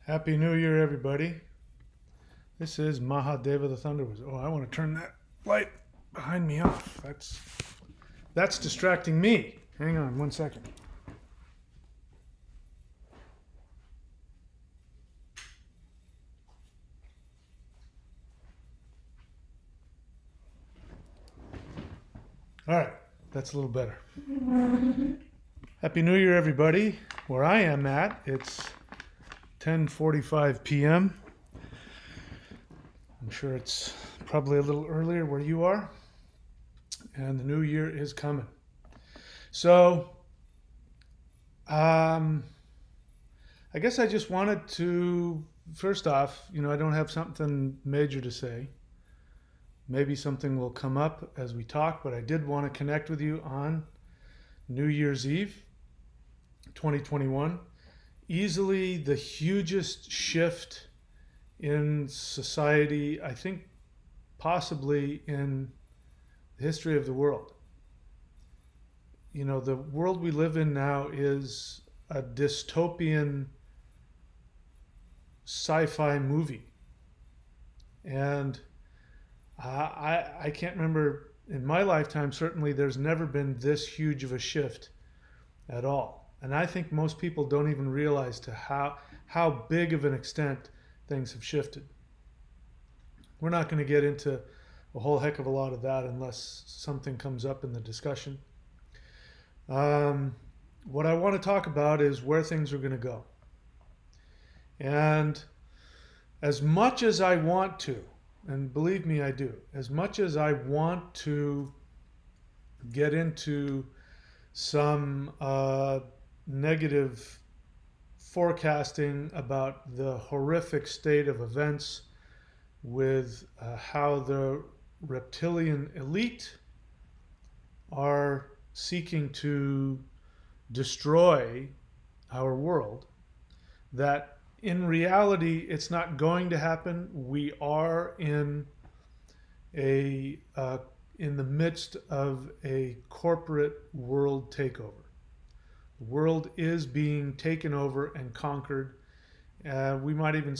Happy New Year, everybody. This is Mahadeva the Thunder Wizard. Oh, I want to turn that light behind me off. That's distracting me. Hang on one second. All right, that's a little better. Happy New Year, everybody. Where I am at, it's 10:45 p.m. I'm sure it's probably a little earlier where you are, and the new year is coming. So, I guess I just wanted to, first off, I don't have something major to say. Maybe something will come up as we talk, but I did want to connect with you on New Year's Eve, 2021. Easily the hugest shift in society, I think, possibly in the history of the world. The world we live in now is a dystopian sci-fi movie. And I can't remember in my lifetime, certainly there's never been this huge of a shift at all. And I think most people don't even realize to how big of an extent things have shifted. We're not going to get into a whole heck of a lot of that unless something comes up in the discussion. What I want to talk about is where things are going to go. And as much as I want to, and believe me, I do, as much as I want to get into some negative forecasting about the horrific state of events with how the reptilian elite are seeking to destroy our world, that in reality it's not going to happen. We are in the midst of a corporate world takeover. The world is being taken over and conquered. We might even,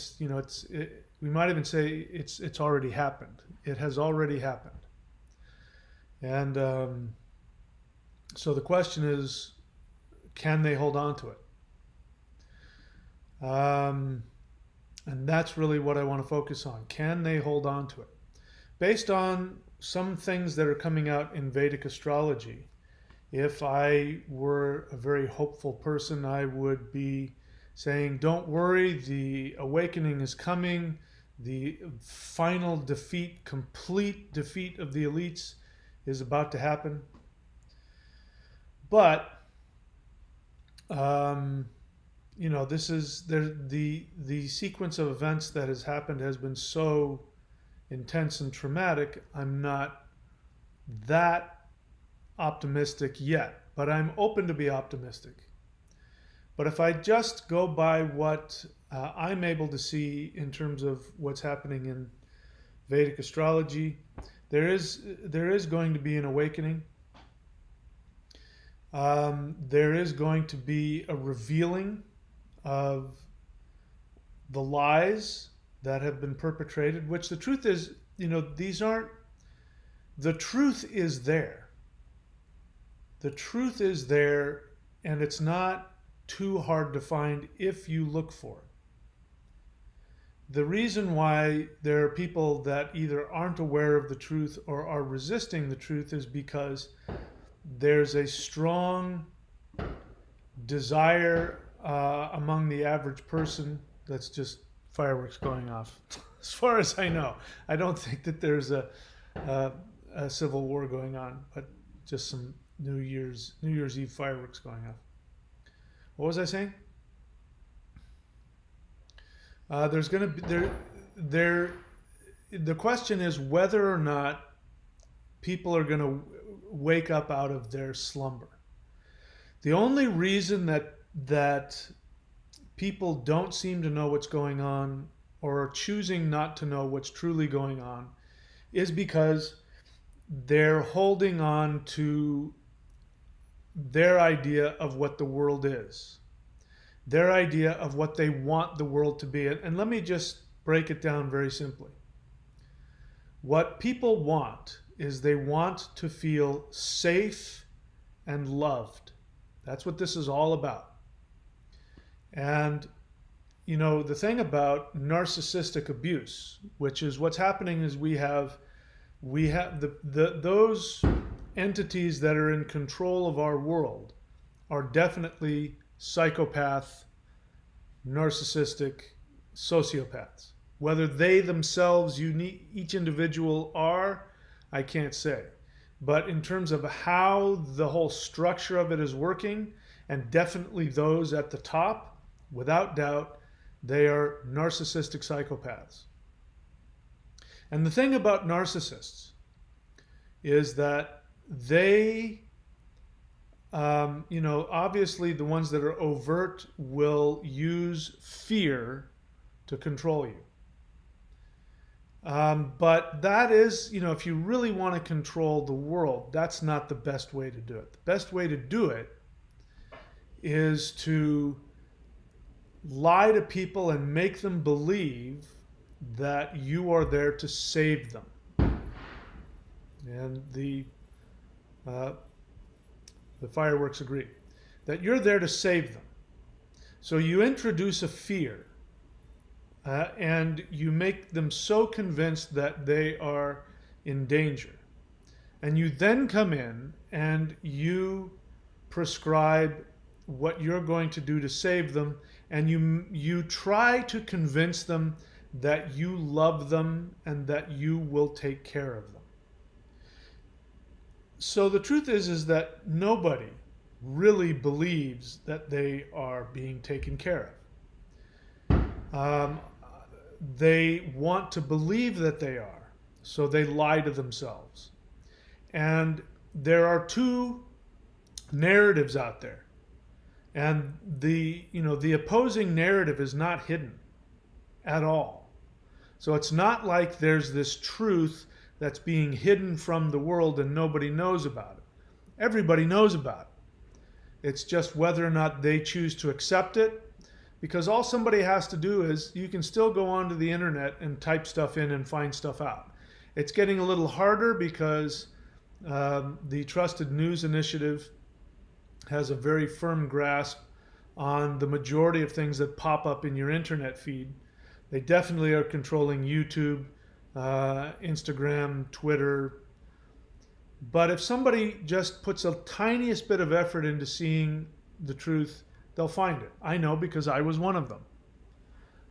we might even say it's already happened. It has already happened. And so the question is, can they hold on to it? And that's really what I want to focus on. Can they hold on to it? Based on some things that are coming out in Vedic astrology, if I were a very hopeful person, I would be saying, don't worry, the awakening is coming. The final defeat, complete defeat of the elites is about to happen. But, this is the sequence of events that has happened has been so intense and traumatic. I'm not that optimistic yet, but I'm open to be optimistic. But if I just go by what I'm able to see in terms of what's happening in Vedic astrology, there is going to be an awakening. There is going to be a revealing of the lies that have been perpetrated, which the truth is, the truth is there. The truth is there, and it's not too hard to find if you look for it. The reason why there are people that either aren't aware of the truth or are resisting the truth is because there's a strong desire among the average person. That's just fireworks going off. As far as I know, I don't think that there's a civil war going on, but just some New Year's Eve fireworks going off. What was I saying? There's going to be there. The question is whether or not people are going to wake up out of their slumber. The only reason that people don't seem to know what's going on or are choosing not to know what's truly going on is because they're holding on to their idea of what the world is. their idea of what they want the world to be. And let me just break it down very simply. What people want is they want to feel safe and loved. That's what this is all about. And the thing about narcissistic abuse, which is what's happening, is we have those entities that are in control of our world are definitely psychopath, narcissistic, sociopaths. Whether they themselves, each individual are, I can't say. But in terms of how the whole structure of it is working, and definitely those at the top, without doubt, they are narcissistic psychopaths. And the thing about narcissists is that they, obviously the ones that are overt will use fear to control you. But that is, if you really want to control the world, that's not the best way to do it. The best way to do it is to lie to people and make them believe that you are there to save them. And the fireworks agree that you're there to save them. So you introduce a fear, and you make them so convinced that they are in danger. And you then come in and you prescribe what you're going to do to save them, and you try to convince them that you love them and that you will take care of them. So the truth is that nobody really believes that they are being taken care of. They want to believe that they are, so they lie to themselves. And there are two narratives out there. And the opposing narrative is not hidden at all. So it's not like there's this truth that's being hidden from the world and nobody knows about it. Everybody knows about it. It's just whether or not they choose to accept it, because all somebody has to do is, you can still go onto the internet and type stuff in and find stuff out. It's getting a little harder because the Trusted News Initiative has a very firm grasp on the majority of things that pop up in your internet feed. They definitely are controlling YouTube, Instagram, Twitter. But if somebody just puts the tiniest bit of effort into seeing the truth, they'll find it. I know, because I was one of them.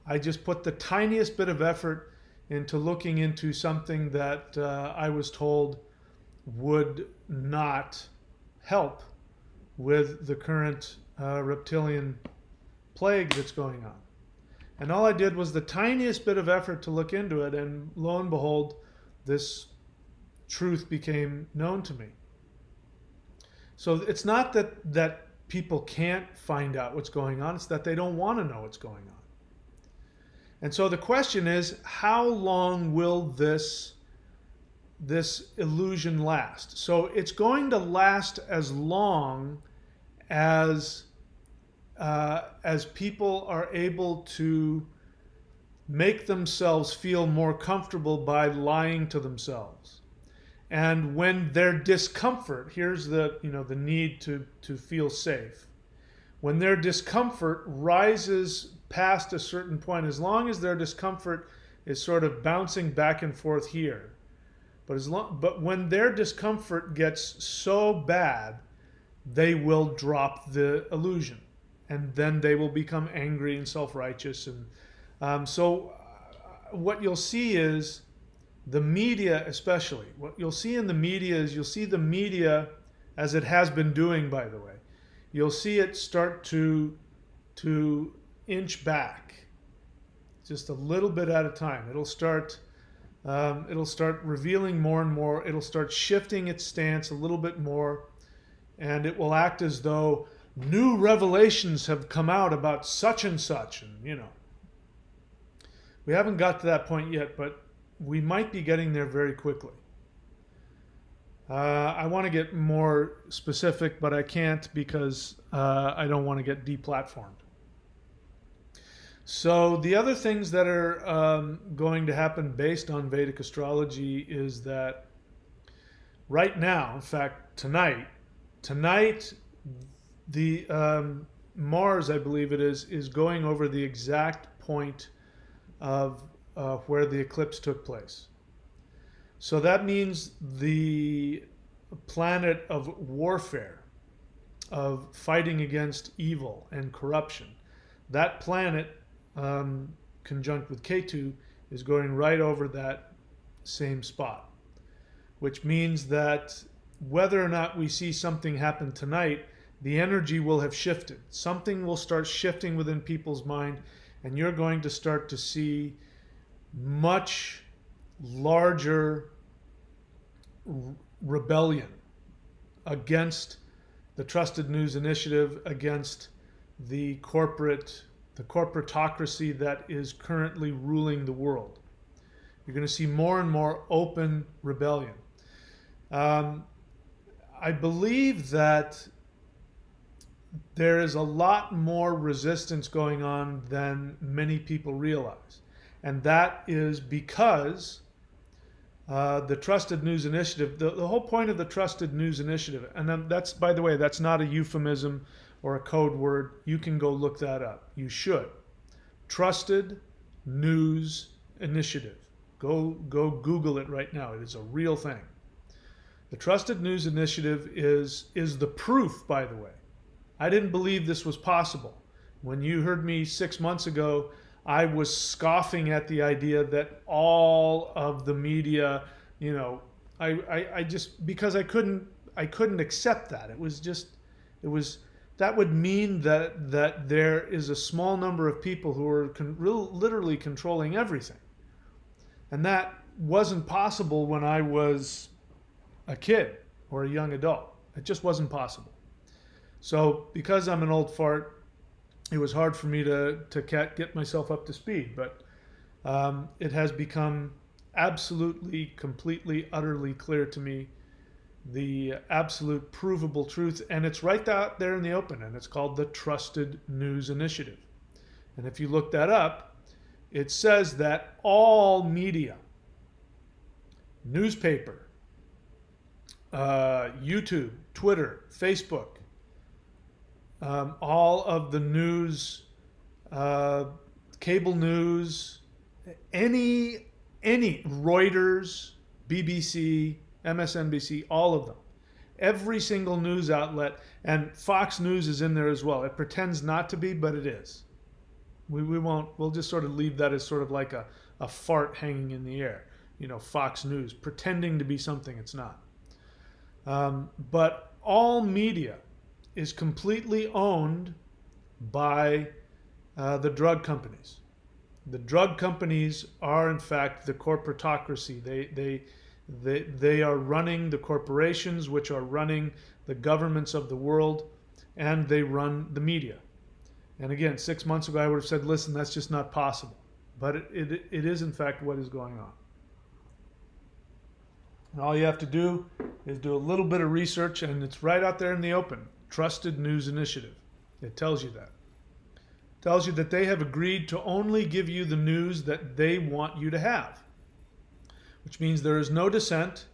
I just put the tiniest bit of effort into looking into something that I was told would not help with the current reptilian plague that's going on. And all I did was the tiniest bit of effort to look into it, and lo and behold, this truth became known to me. So it's not that people can't find out what's going on, it's that they don't want to know what's going on. And so the question is, how long will this illusion last? So it's going to last as long as people are able to make themselves feel more comfortable by lying to themselves. And when their discomfort, here's the need to feel safe. When their discomfort rises past a certain point, as long as their discomfort is sort of bouncing back and forth here, but when their discomfort gets so bad, they will drop the illusion, and then they will become angry and self-righteous. And so what you'll see is the media, especially, what you'll see in the media is, you'll see the media, as it has been doing, by the way, you'll see it start to inch back just a little bit at a time. It'll start revealing more and more. It'll start shifting its stance a little bit more, and it will act as though new revelations have come out about such and such. And we haven't got to that point yet, but we might be getting there very quickly. I want to get more specific, but I can't, because I don't want to get deplatformed. So the other things that are going to happen based on Vedic astrology is that right now, in fact, tonight, the Mars, I believe it is going over the exact point of where the eclipse took place. So that means the planet of warfare, of fighting against evil and corruption, that planet, conjunct with Ketu, is going right over that same spot, which means that whether or not we see something happen tonight, the energy will have shifted. Something will start shifting within people's mind, and you're going to start to see much larger rebellion against the Trusted News Initiative, against the corporatocracy that is currently ruling the world. You're going to see more and more open rebellion. I believe that there is a lot more resistance going on than many people realize. And that is because the Trusted News Initiative, the whole point of the Trusted News Initiative, and that's, by the way, that's not a euphemism or a code word. You can go look that up. You should. Trusted News Initiative. Go Google it right now. It is a real thing. The Trusted News Initiative is the proof, by the way. I didn't believe this was possible. When you heard me 6 months ago, I was scoffing at the idea that all of the media, I just, because I couldn't accept that. It was that would mean that there is a small number of people who are literally controlling everything. And that wasn't possible when I was a kid or a young adult. It just wasn't possible. So because I'm an old fart, it was hard for me to get myself up to speed. But it has become absolutely, completely, utterly clear to me the absolute provable truth. And it's right out there in the open. And it's called the Trusted News Initiative. And if you look that up, it says that all media, newspaper, YouTube, Twitter, Facebook, all of the news, cable news, any Reuters, BBC, MSNBC, all of them, every single news outlet, and Fox News is in there as well. It pretends not to be, but it is. We'll just sort of leave that as sort of like a fart hanging in the air. Fox News, pretending to be something it's not. But all media is completely owned by the drug companies. The drug companies are, in fact, the corporatocracy. They are running the corporations, which are running the governments of the world, and they run the media. And again, 6 months ago, I would have said, listen, that's just not possible. But it is, in fact, what is going on. And all you have to do is do a little bit of research, and it's right out there in the open. Trusted News Initiative. It tells you that. It tells you that they have agreed to only give you the news that they want you to have. Which means there is no dissent.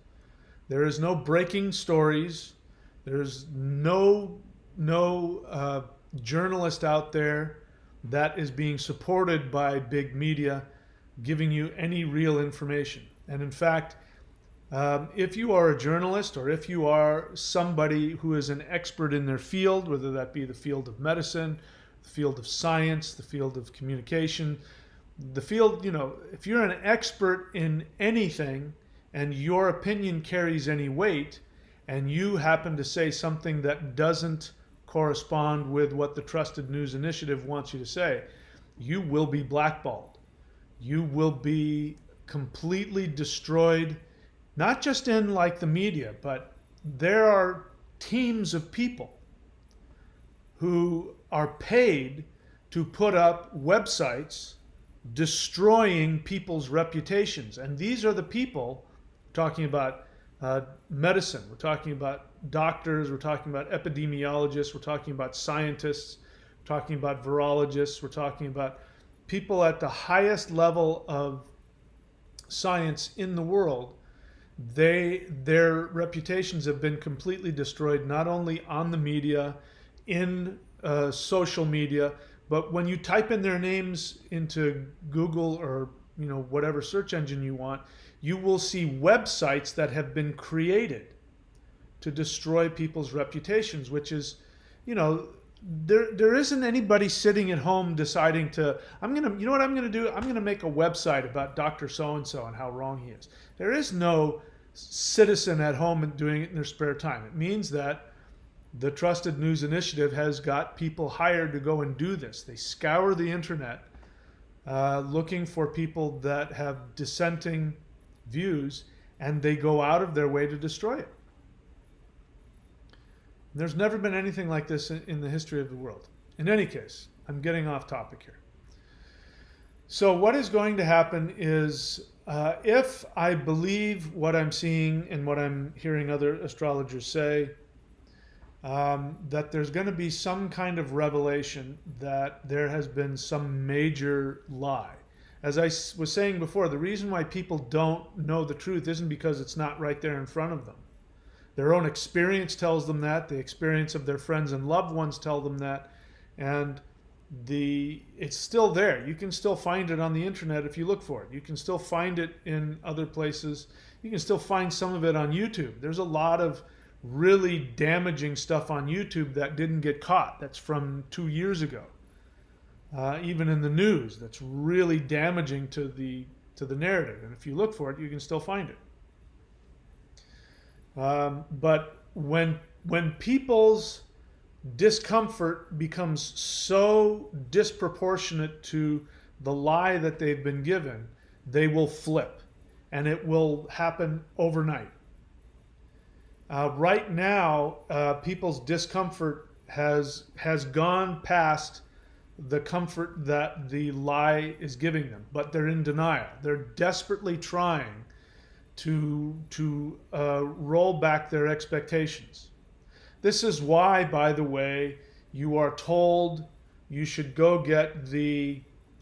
There is no breaking stories. There's no journalist out there that is being supported by big media giving you any real information. And in fact, if you are a journalist or if you are somebody who is an expert in their field, whether that be the field of medicine, the field of science, the field of communication, the field, if you're an expert in anything and your opinion carries any weight and you happen to say something that doesn't correspond with what the Trusted News Initiative wants you to say, you will be blackballed. You will be completely destroyed. Not just in like the media, but there are teams of people who are paid to put up websites destroying people's reputations. And these are the people, talking about medicine, we're talking about doctors, we're talking about epidemiologists, we're talking about scientists, we're talking about virologists, we're talking about people at the highest level of science in the world, their reputations have been completely destroyed, not only on the media, in social media, but when you type in their names into Google or whatever search engine you want, you will see websites that have been created to destroy people's reputations, which is, there isn't anybody sitting at home deciding I'm gonna do? I'm gonna make a website about Dr. So-and-so and how wrong he is. There is no citizen at home doing it in their spare time. It means that the Trusted News Initiative has got people hired to go and do this. They scour the internet looking for people that have dissenting views, and they go out of their way to destroy it. There's never been anything like this in the history of the world. In any case, I'm getting off topic here. So what is going to happen is, if I believe what I'm seeing and what I'm hearing other astrologers say, that there's going to be some kind of revelation that there has been some major lie. As I was saying before, the reason why people don't know the truth isn't because it's not right there in front of them. Their own experience tells them that. The experience of their friends and loved ones tell them that. And it's still there. You can still find it on the internet if you look for it. You can still find it in other places. You can still find some of it on YouTube. There's a lot of really damaging stuff on YouTube that didn't get caught. That's from 2 years ago. Even in the news, that's really damaging to the narrative. And if you look for it, you can still find it. But when people's discomfort becomes so disproportionate to the lie that they've been given, they will flip, and it will happen overnight. Right now, people's discomfort has gone past the comfort that the lie is giving them, but they're in denial. They're desperately trying to roll back their expectations. This is why, by the way, you are told you should go get the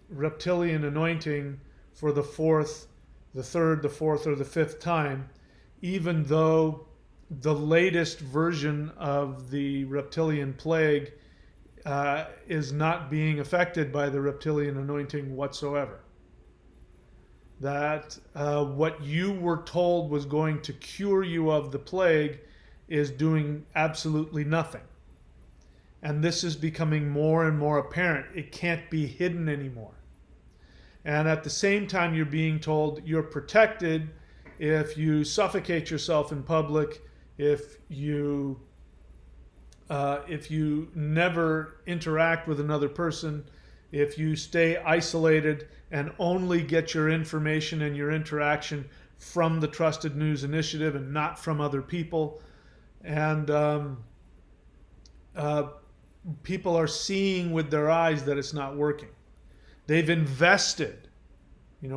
reptilian anointing for the fourth, the third, the fourth, or the fifth time, even though the latest version of the reptilian plague is not being affected by the reptilian anointing whatsoever. That what you were told was going to cure you of the plague is doing absolutely nothing. And this is becoming more and more apparent. It can't be hidden anymore. And at the same time, you're being told you're protected if you suffocate yourself in public, if you never interact with another person, if you stay isolated and only get your information and your interaction from the Trusted News Initiative and not from other people. And people are seeing with their eyes that it's not working. They've invested.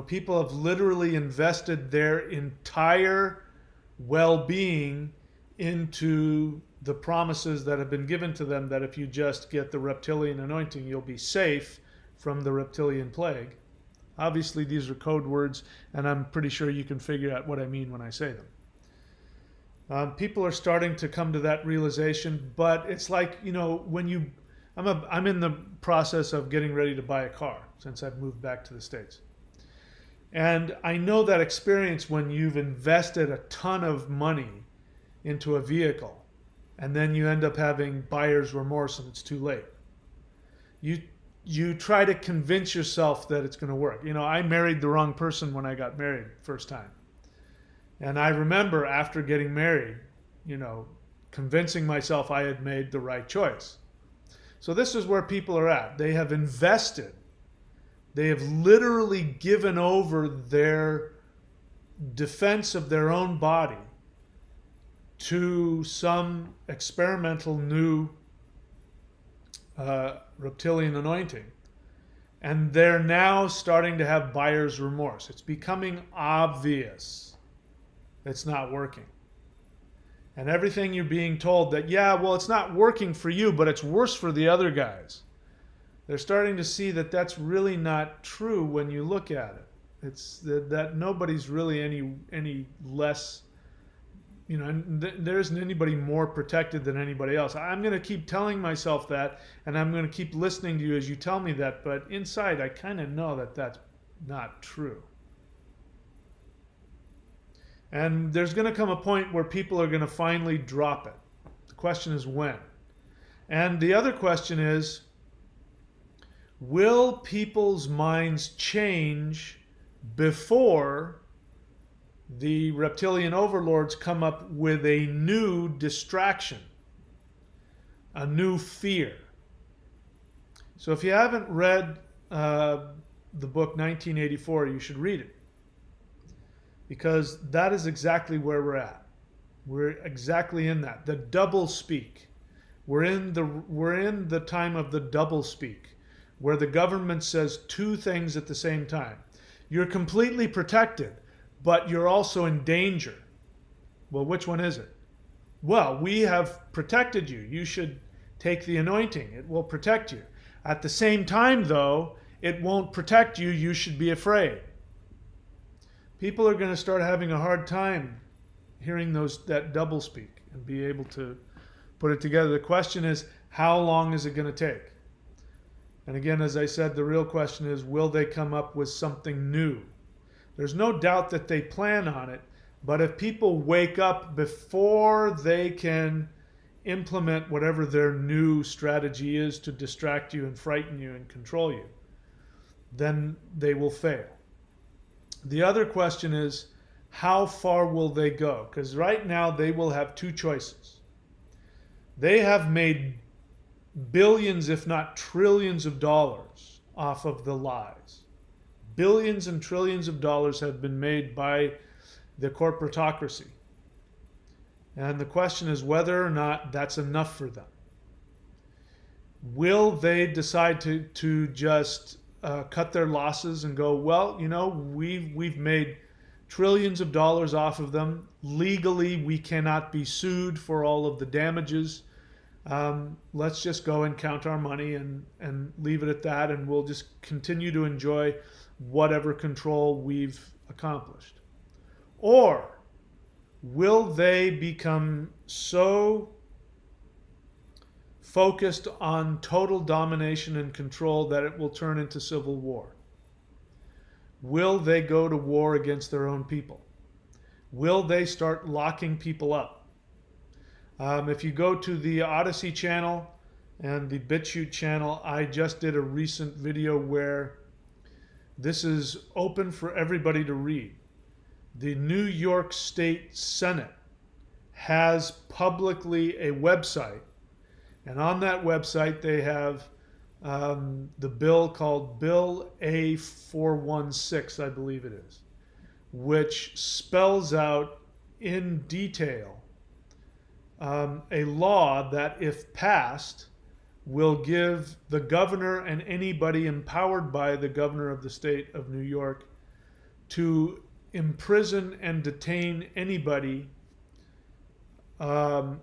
People have literally invested their entire well-being into the promises that have been given to them that if you just get the reptilian anointing, you'll be safe from the reptilian plague. Obviously, these are code words, and I'm pretty sure you can figure out what I mean when I say them. People are starting to come to that realization, but it's like, I'm in the process of getting ready to buy a car since I've moved back to the States. And I know that experience when you've invested a ton of money into a vehicle and then you end up having buyer's remorse and it's too late. You try to convince yourself that it's going to work. I married the wrong person when I got married first time. And I remember after getting married, convincing myself I had made the right choice. So this is where people are at. They have invested. They have literally given over their defense of their own body to some experimental new reptilian anointing. And they're now starting to have buyer's remorse. It's becoming obvious it's not working. And everything you're being told that, it's not working for you, but it's worse for the other guys. they're starting to see that that's really not true when you look at it. It's that nobody's really any less, and there isn't anybody more protected than anybody else. I'm going to keep telling myself that, and I'm going to keep listening to you as you tell me that, but inside I kind of know that that's not true. And there's going to come a point where people are going to finally drop it. The question is when. And the other question is, will people's minds change before the reptilian overlords come up with a new distraction, a new fear? So if you haven't read the book 1984, you should read it, because that is exactly where we're at. We're exactly in that. The double speak. We're in the time of the double speak, where the government says two things at the same time. You're completely protected, but you're also in danger. Well, which one is it? Well, we have protected you. You should take the anointing. It will protect you. At the same time, though, it won't protect you. You should be afraid. People are going to start having a hard time hearing that double speak and be able to put it together. The question is, how long is it going to take? And again, as I said, the real question is, will they come up with something new? There's no doubt that they plan on it, but if people wake up before they can implement whatever their new strategy is to distract you and frighten you and control you, then they will fail. The other question is, how far will they go? Because right now they will have two choices. They have made billions, if not trillions of dollars off of the lies. Billions and trillions of dollars have been made by the corporatocracy. And the question is whether or not that's enough for them. Will they decide to just cut their losses and go, well, we've made trillions of dollars off of them. Legally, we cannot be sued for all of the damages. Let's just go and count our money and leave it at that, and we'll just continue to enjoy whatever control we've accomplished. Or will they become so focused on total domination and control that it will turn into civil war? Will they go to war against their own people? Will they start locking people up? If you go to the Odyssey channel and the BitChute channel, I just did a recent video where this is open for everybody to read. The New York State Senate has publicly a website, and on that website they have the bill called Bill A416, I believe it is, which spells out in detail a law that, if passed, will give the governor and anybody empowered by the governor of the state of New York to imprison and detain anybody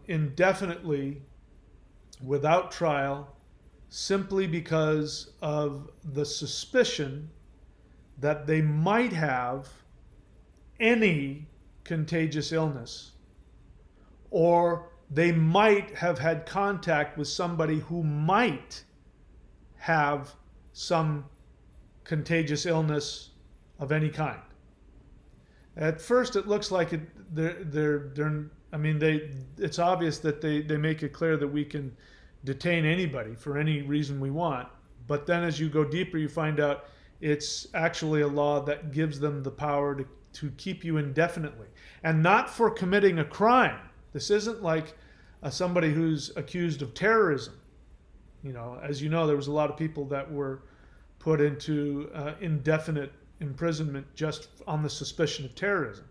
indefinitely without trial, simply because of the suspicion that they might have any contagious illness, or they might have had contact with somebody who might have some contagious illness of any kind. At first, it looks like it's obvious that they make it clear that we can detain anybody for any reason we want. But then as you go deeper, you find out it's actually a law that gives them the power to keep you indefinitely, and not for committing a crime. This isn't like somebody who's accused of terrorism. As you know, there was a lot of people that were put into indefinite imprisonment just on the suspicion of terrorism.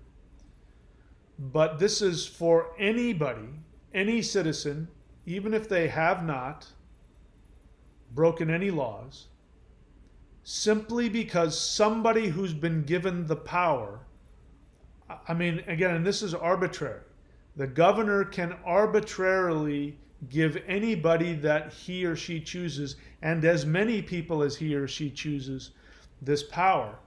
But this is for anybody, any citizen, even if they have not broken any laws, simply because somebody who's been given the power, again, and this is arbitrary. The governor can arbitrarily give anybody that he or she chooses, and as many people as he or she chooses, this power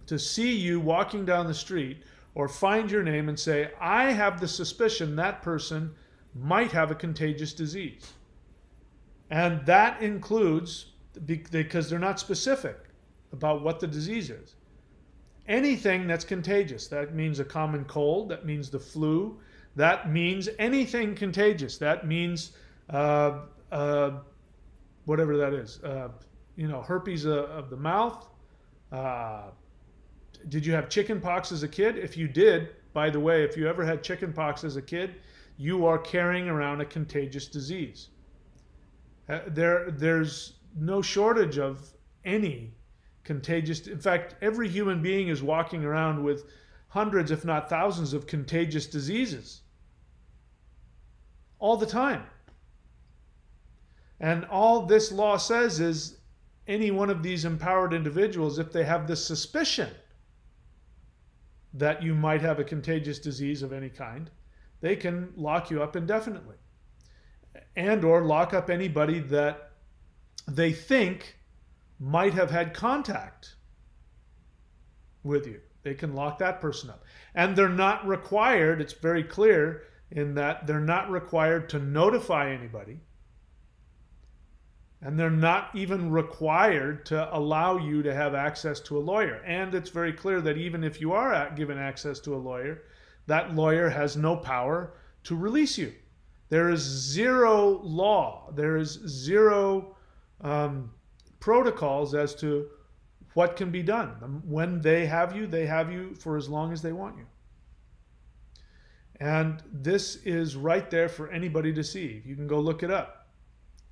to see you walking down the street or find your name and say, I have the suspicion that person might have a contagious disease. And that includes, because they're not specific about what the disease is, anything that's contagious. That means a common cold, that means the flu, that means anything contagious. That means whatever that is, herpes of the mouth. Did you have chicken pox as a kid? If you did, by the way, if you ever had chicken pox as a kid, you are carrying around a contagious disease. There's no shortage of any contagious. In fact, every human being is walking around with hundreds, if not thousands, of contagious diseases all the time. And all this law says is any one of these empowered individuals, if they have the suspicion that you might have a contagious disease of any kind, they can lock you up indefinitely, and or lock up anybody that they think might have had contact with you. They can lock that person up. And they're not required, it's very clear in that they're not required to notify anybody. And they're not even required to allow you to have access to a lawyer. And it's very clear that even if you are given access to a lawyer, that lawyer has no power to release you. There is zero law. There is zero protocols as to what can be done. When they have you for as long as they want you. And this is right there for anybody to see. You can go look it up.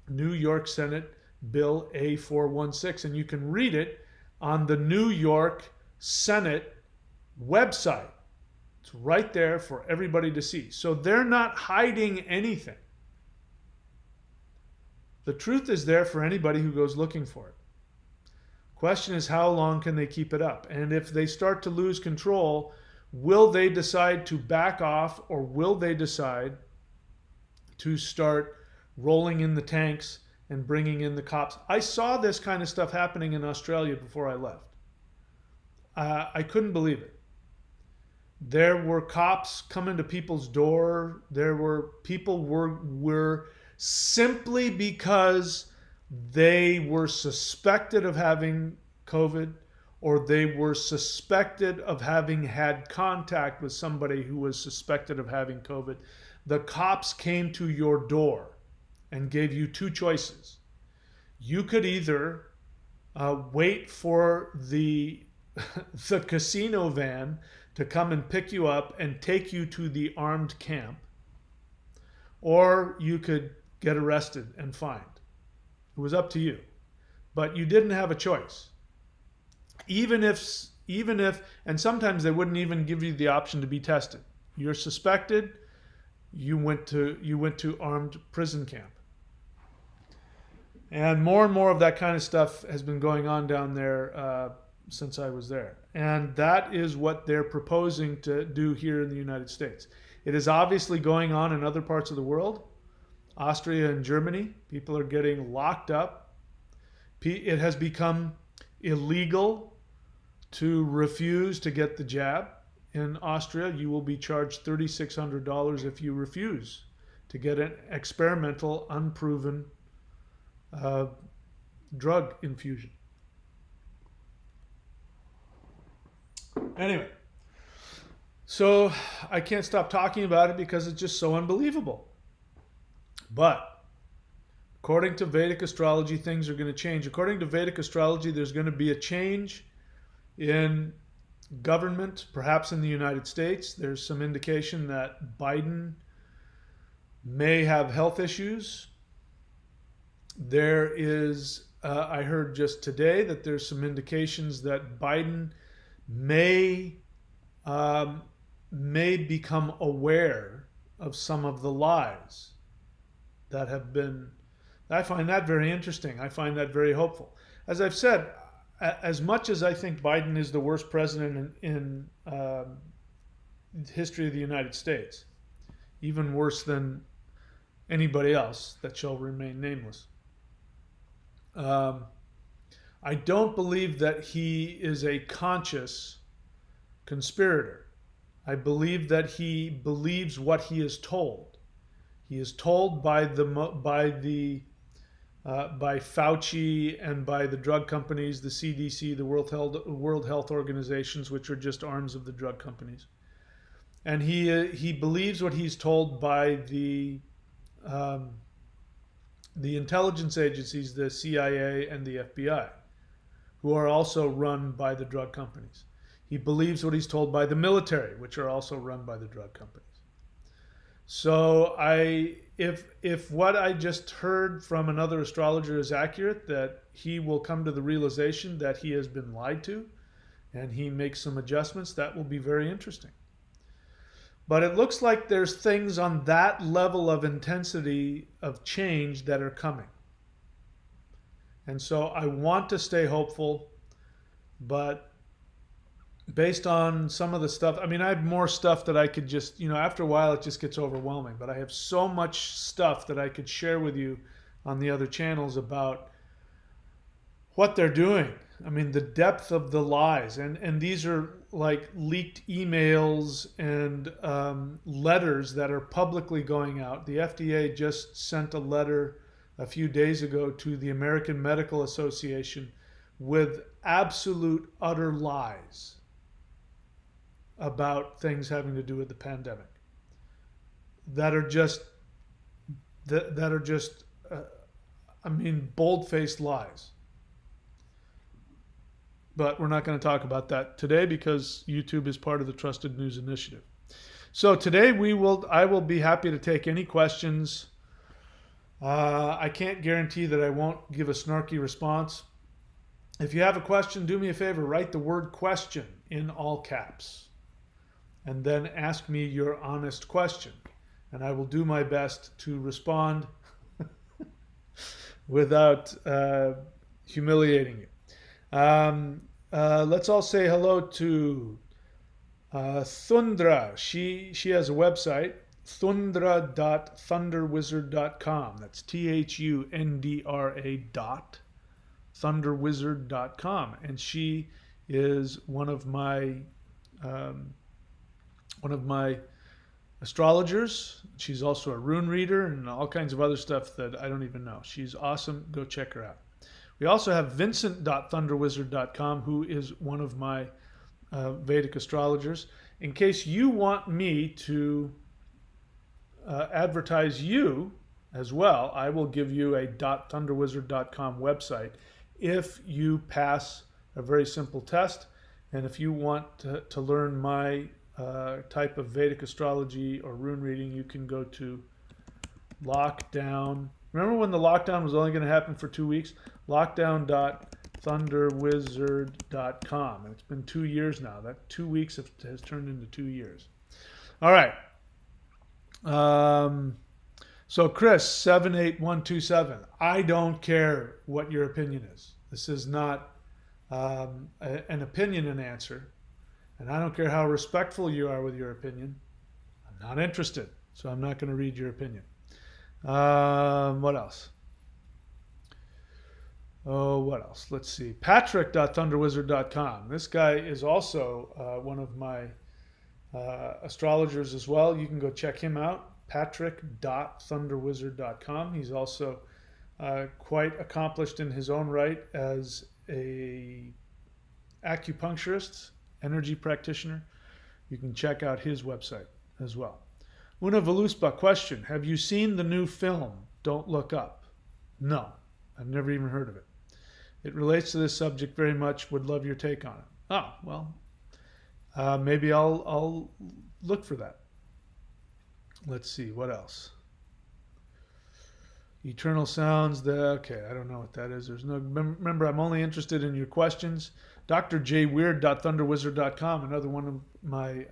New York Senate Bill A416, and you can read it on the New York Senate website. It's right there for everybody to see. So they're not hiding anything. The truth is there for anybody who goes looking for it. Question is, how long can they keep it up? And if they start to lose control, will they decide to back off, or will they decide to start rolling in the tanks and bringing in the cops? I saw this kind of stuff happening in Australia before I left. I couldn't believe it. There were cops coming to people's door. There were people were simply because they were suspected of having COVID, or they were suspected of having had contact with somebody who was suspected of having COVID. The cops came to your door and gave you two choices. You could either wait for the casino van to come and pick you up and take you to the armed camp, or you could get arrested and fined. It was up to you. But you didn't have a choice. Even if, and sometimes they wouldn't even give you the option to be tested. You're suspected, you went to armed prison camp. And more of that kind of stuff has been going on down there since I was there. And that is what they're proposing to do here in the United States. It is obviously going on in other parts of the world. Austria and Germany, people are getting locked up. It has become illegal to refuse to get the jab. In Austria, you will be charged $3,600 if you refuse to get an experimental, unproven drug infusion. Anyway, so I can't stop talking about it because it's just so unbelievable. But according to Vedic astrology, things are going to change. According to Vedic astrology, there's going to be a change in government, perhaps in the United States. There's some indication that Biden may have health issues. There is, I heard just today that there's some indications that Biden may become aware of some of the lies that have been. I find that very interesting. I find that very hopeful. As I've said, as much as I think Biden is the worst president in history of the United States, even worse than anybody else that shall remain nameless. I don't believe that he is a conscious conspirator. I believe that he believes what he is told. He is told by Fauci and by the drug companies, the CDC, the World Health Organizations, which are just arms of the drug companies, and he believes what he's told by the intelligence agencies, the CIA and the FBI, who are also run by the drug companies. He believes what he's told by the military, which are also run by the drug companies. So if what I just heard from another astrologer is accurate, that he will come to the realization that he has been lied to, and he makes some adjustments, that will be very interesting. But it looks like there's things on that level of intensity of change that are coming. And so I want to stay hopeful, but based on some of the stuff, I mean, I have more stuff that I could just, after a while it just gets overwhelming, but I have so much stuff that I could share with you on the other channels about what they're doing. I mean, the depth of the lies, and these are like leaked emails and letters that are publicly going out. The FDA just sent a letter a few days ago to the American Medical Association with absolute utter lies about things having to do with the pandemic that are just bold-faced lies. But we're not going to talk about that today because YouTube is part of the Trusted News Initiative. So today I will be happy to take any questions. I can't guarantee that I won't give a snarky response. If you have a question, do me a favor, write the word question in all caps and then ask me your honest question. And I will do my best to respond without humiliating you. Let's all say hello to Thundra. She has a website, thundra.thunderwizard.com. That's thundra.thunderwizard.com. And she is one of my astrologers. She's also a rune reader and all kinds of other stuff that I don't even know. She's awesome. Go check her out. We also have Vincent.thunderwizard.com, who is one of my Vedic astrologers. In case you want me to advertise you as well, I will give you a .thunderwizard.com website if you pass a very simple test. And if you want to learn my type of Vedic astrology or rune reading, you can go to lockdown. Remember when the lockdown was only going to happen for 2 weeks? Lockdown.thunderwizard.com. And it's been 2 years now. That 2 weeks has turned into 2 years. All right. So Chris, 78127. I don't care what your opinion is. This is not an opinion and answer. And I don't care how respectful you are with your opinion. I'm not interested. So I'm not going to read your opinion. What else? Oh, what else? Let's see. Patrick.thunderwizard.com. This guy is also one of my astrologers as well. You can go check him out. Patrick.thunderwizard.com. He's also quite accomplished in his own right as a acupuncturist, energy practitioner. You can check out his website as well. Una Veluspa, question. Have you seen the new film, Don't Look Up? No, I've never even heard of it. It relates to this subject very much. Would love your take on it. Oh, well, maybe I'll look for that. Let's see, what else? Eternal Sounds, okay, I don't know what that is. There's no, remember, I'm only interested in your questions. drjweird.thunderwizard.com, another one of my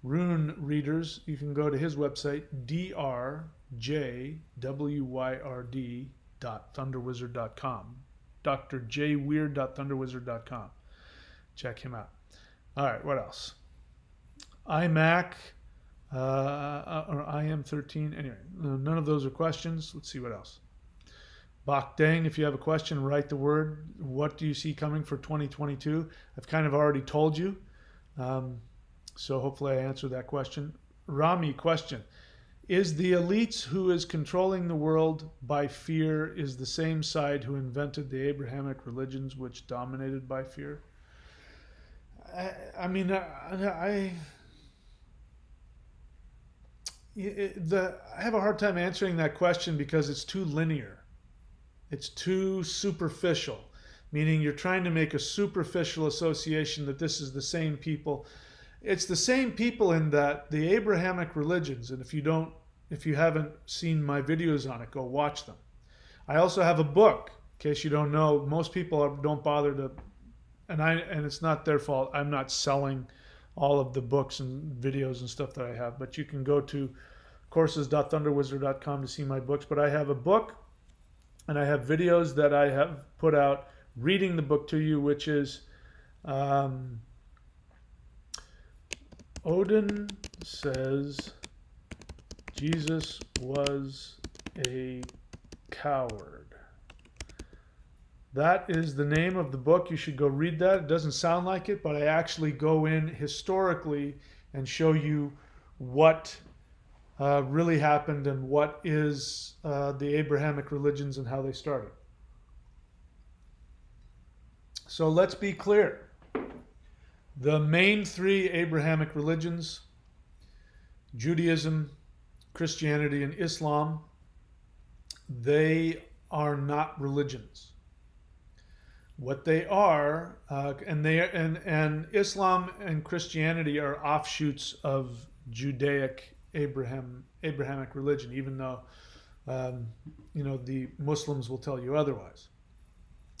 rune readers. You can go to his website, drjwyrd.thunderwizard.com. drjweird.thunderwizard.com. Check him out. All right, what else? iMac. Or I am 13. Anyway, none of those are questions. Let's see what else. Bak Dang, if you have a question, write the word. What do you see coming for 2022? I've kind of already told you. Um, so hopefully I answered that question. Rami, question. Is the elites who is controlling the world by fear is the same side who invented the Abrahamic religions which dominated by fear? I mean, I have a hard time answering that question because it's too linear. It's too superficial, meaning you're trying to make a superficial association that this is the same people. It's the same people in that the Abrahamic religions, and if you haven't seen my videos on it, go watch them. I also have a book, in case you don't know. Most people don't bother to, and it's not their fault. I'm not selling all of the books and videos and stuff that I have, but you can go to courses.thunderwizard.com to see my books. But I have a book, and I have videos that I have put out reading the book to you, which is Odin says Jesus was a coward. That is the name of the book. You should go read that. It doesn't sound like it, but I actually go in historically and show you what really happened and what is the Abrahamic religions and how they started. So let's be clear. The main three Abrahamic religions, Judaism, Christianity, and Islam, they are not religions. What they are, and Islam and Christianity are offshoots of Judaic Abrahamic religion, even though the Muslims will tell you otherwise.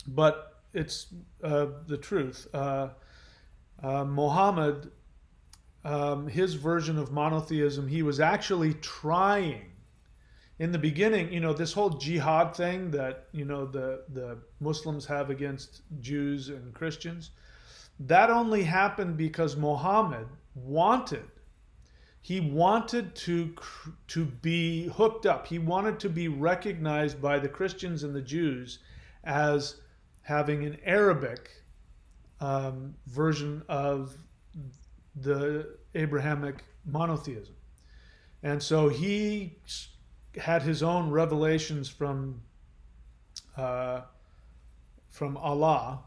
But it's the truth. Muhammad, his version of monotheism, he was actually trying. In the beginning, this whole jihad thing that the Muslims have against Jews and Christians, that only happened because Muhammad wanted to be hooked up. He wanted to be recognized by the Christians and the Jews as having an Arabic version of the Abrahamic monotheism. And so he had his own revelations from Allah,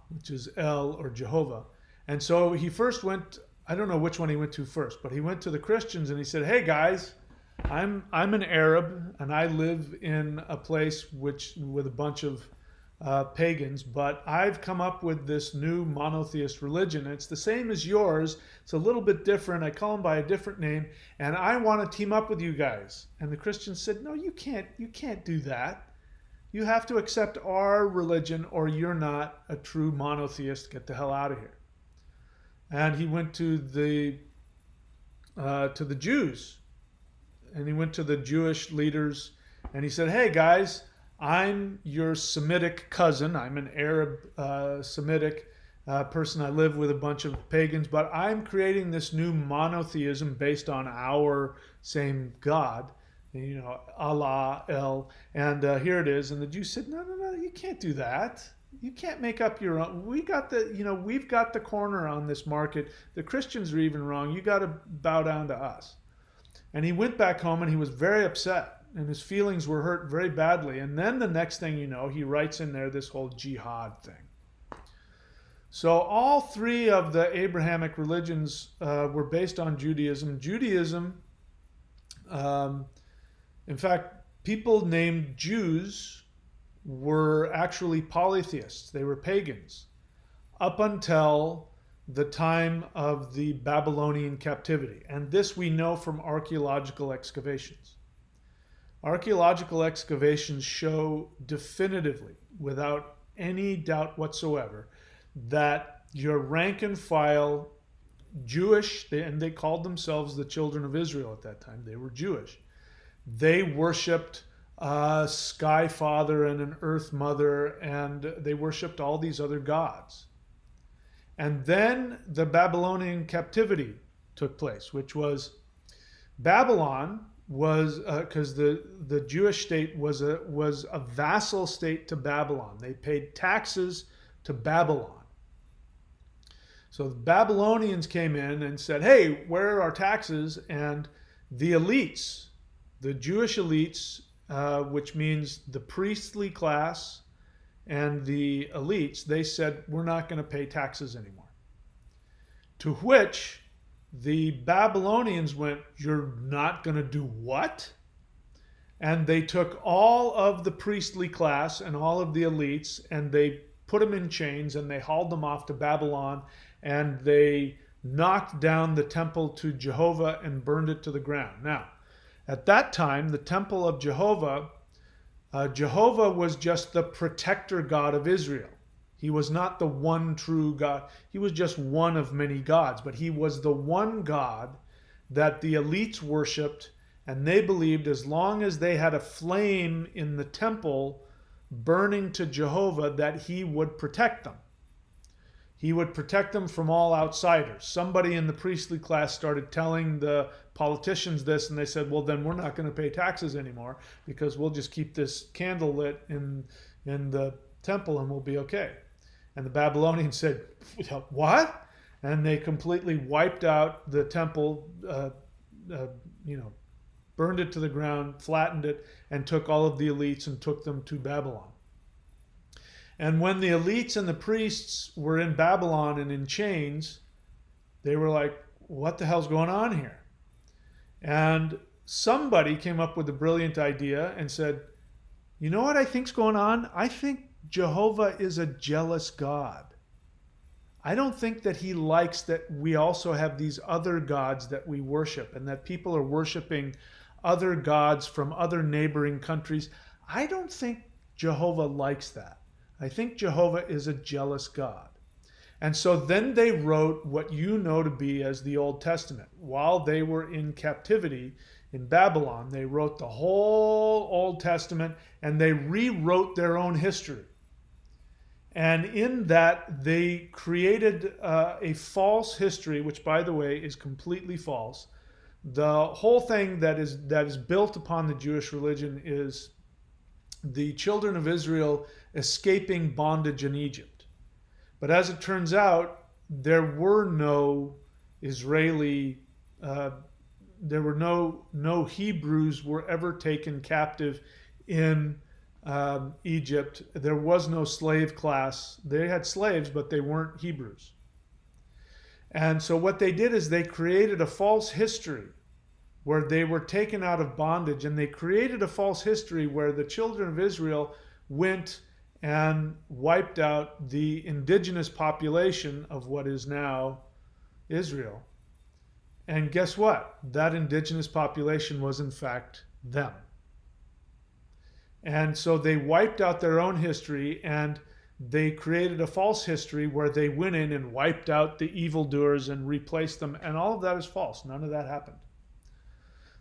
which is El or Jehovah. And so he first went, I don't know which one he went to first, but he went to the Christians and he said, "Hey guys, I'm an Arab and I live in a place with a bunch of pagans, but I've come up with this new monotheist religion. It's the same as yours. It's a little bit different. I call them by a different name, and I want to team up with you guys." And the Christians said, "No, you can't do that. You have to accept our religion or you're not a true monotheist. Get the hell out of here." And he went to the Jews, and he went to the Jewish leaders, and he said, "Hey guys, I'm your Semitic cousin. I'm an Arab Semitic person. I live with a bunch of pagans, but I'm creating this new monotheism based on our same God, Allah, El, and here it is." And the Jews said, "No, you can't do that. You can't make up your own. We've got the corner on this market. The Christians are even wrong. You got to bow down to us." And he went back home and he was very upset. And his feelings were hurt very badly. And then the next thing you know, he writes in there this whole jihad thing. So all three of the Abrahamic religions were based on Judaism. Judaism, in fact, people named Jews were actually polytheists. They were pagans up until the time of the Babylonian captivity. And this we know from archaeological excavations. Archaeological excavations show definitively, without any doubt whatsoever, that your rank and file Jewish, and they called themselves the children of Israel at that time, they were Jewish. They worshipped a sky father and an earth mother, and they worshipped all these other gods. And then the Babylonian captivity took place, which was Babylon was because the Jewish state was a vassal state to Babylon. They paid taxes to Babylon. So the Babylonians came in and said, "Hey, where are our taxes?" And the elites, the Jewish elites, which means the priestly class and the elites, they said, "We're not going to pay taxes anymore." To which the Babylonians went, "You're not going to do what?" And they took all of the priestly class and all of the elites and they put them in chains and they hauled them off to Babylon and they knocked down the temple to Jehovah and burned it to the ground. Now, at that time, the temple of Jehovah, Jehovah was just the protector God of Israel. He was not the one true God. He was just one of many gods, but he was the one God that the elites worshipped, and they believed as long as they had a flame in the temple burning to Jehovah, that he would protect them. He would protect them from all outsiders. Somebody in the priestly class started telling the politicians this, and they said, "Well, then we're not going to pay taxes anymore because we'll just keep this candle lit in the temple and we'll be okay." And the Babylonians said, "What?" And they completely wiped out the temple, burned it to the ground, flattened it, and took all of the elites and took them to Babylon. And when the elites and the priests were in Babylon and in chains, they were like, "What the hell's going on here?" And somebody came up with a brilliant idea and said, "You know what I think's going on? I think Jehovah is a jealous God. I don't think that he likes that we also have these other gods that we worship and that people are worshiping other gods from other neighboring countries. I don't think Jehovah likes that. I think Jehovah is a jealous God." And so then they wrote what you know to be as the Old Testament. While they were in captivity in Babylon, they wrote the whole Old Testament and they rewrote their own history. And in that, they created a false history, which, by the way, is completely false. The whole thing that is built upon the Jewish religion is the children of Israel escaping bondage in Egypt. But as it turns out, there were no Israeli, there were no Hebrews were ever taken captive in Egypt. There was no slave class. They had slaves, but they weren't Hebrews. And so what they did is they created a false history where they were taken out of bondage, and they created a false history where the children of Israel went and wiped out the indigenous population of what is now Israel. And guess what? That indigenous population was in fact them. And so they wiped out their own history and they created a false history where they went in and wiped out the evildoers and replaced them. And all of that is false. None of that happened.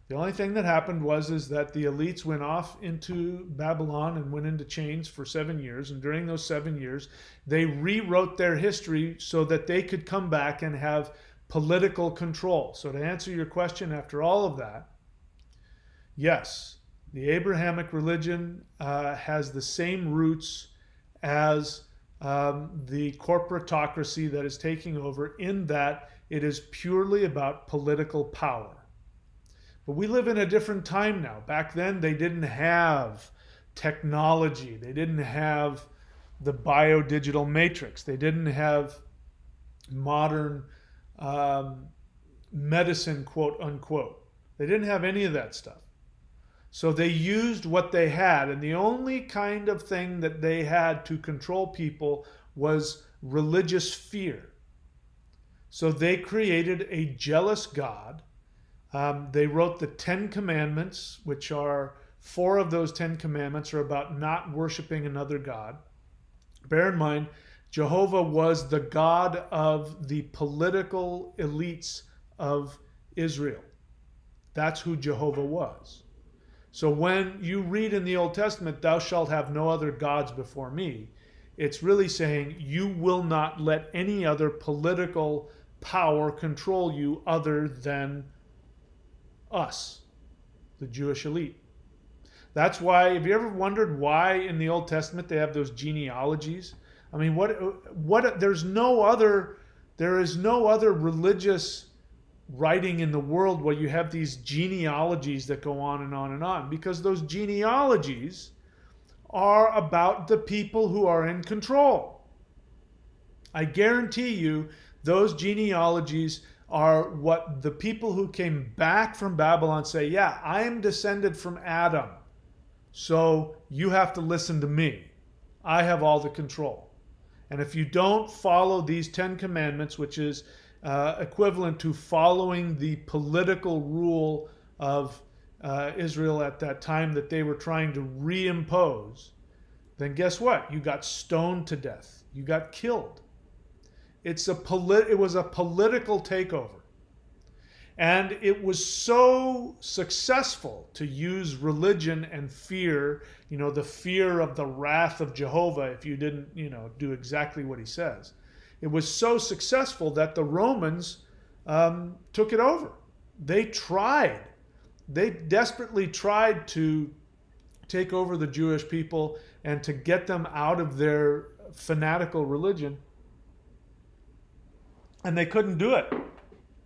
The only thing that happened is that the elites went off into Babylon and went into chains for 7 years. And during those 7 years, they rewrote their history so that they could come back and have political control. So to answer your question after all of that, yes, the Abrahamic religion has the same roots as the corporatocracy that is taking over, in that it is purely about political power. But we live in a different time now. Back then, they didn't have technology. They didn't have the BioDigital matrix. They didn't have modern medicine, quote unquote. They didn't have any of that stuff. So they used what they had, and the only kind of thing that they had to control people was religious fear. So they created a jealous God. They wrote the 10 Commandments, which are 4 of those 10 Commandments are about not worshiping another God. Bear in mind, Jehovah was the God of the political elites of Israel. That's who Jehovah was. So when you read in the Old Testament, "Thou shalt have no other gods before me," it's really saying you will not let any other political power control you other than us, the Jewish elite. That's why, have you ever wondered why in the Old Testament they have those genealogies? I mean, there is no other religious writing in the world where you have these genealogies that go on and on and on, because those genealogies are about the people who are in control. I guarantee you those genealogies are what the people who came back from Babylon say, yeah, I am descended from Adam, so you have to listen to me. I have all the control. And if you don't follow these 10 commandments, which is equivalent to following the political rule of Israel at that time that they were trying to reimpose, then guess what? You got stoned to death. You got killed. It was a political takeover. And it was so successful to use religion and fear, the fear of the wrath of Jehovah if you didn't, do exactly what he says. It was so successful that the Romans took it over. They desperately tried to take over the Jewish people and to get them out of their fanatical religion. And they couldn't do it.